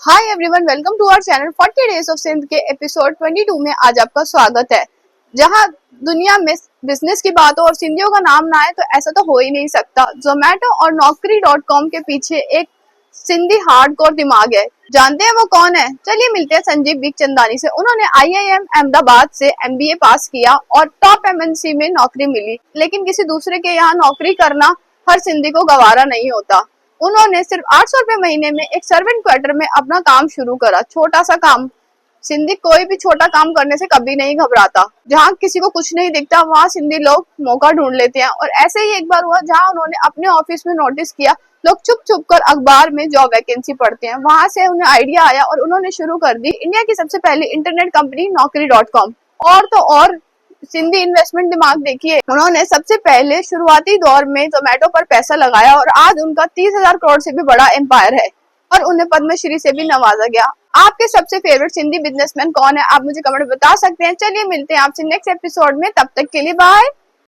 Hi everyone, welcome to our channel 40 days of Sindh के episode 22 में आज आपका स्वागत है। जहां दुनिया में बिजनेस की बात हो और सिंधियों का नाम ना आए तो ऐसा तो हो ही नहीं सकता। जोमेटो और नौकरी.com के पीछे एक सिंधी हार्डकोर दिमाग है। जानते हैं वो कौन है? चलिए मिलते हैं संजीव बिखचंदानी से। उन्होंने IIM अहमदाबाद से MBA पास किया और टॉप MNC में नौकरी मिली, लेकिन किसी दूसरे के यहाँ नौकरी करना हर सिंधी को गवारा नहीं होता। उन्होंने सिर्फ 800 रुपए महीने में एक सर्वेंट क्वार्टर में अपना काम शुरू करा। छोटा सा काम। सिंधी कोई भी छोटा काम करने से कभी नहीं घबराता। जहाँ किसी को कुछ नहीं दिखता वहाँ सिंधी लोग मौका ढूंढ लेते हैं। और ऐसे ही एक बार हुआ जहाँ उन्होंने अपने ऑफिस में नोटिस किया लोग चुप चुप कर अखबार में जॉब वैकेंसी पढ़ते हैं। वहां से उन्हें आइडिया आया और उन्होंने शुरू कर दी इंडिया की सबसे पहली इंटरनेट कंपनी नौकरी.com। और तो और सिंधी इन्वेस्टमेंट दिमाग देखिए, उन्होंने सबसे पहले शुरुआती दौर में जोमेटो पर पैसा लगाया और आज उनका 30,000 करोड़ से भी बड़ा एम्पायर है और उन्हें पद्मश्री से भी नवाजा गया। आपके सबसे फेवरेट सिंधी बिजनेसमैन कौन है? आप मुझे कमेंट में बता सकते हैं। चलिए मिलते हैं आपसे नेक्स्ट एपिसोड में, तब तक के लिए बाय।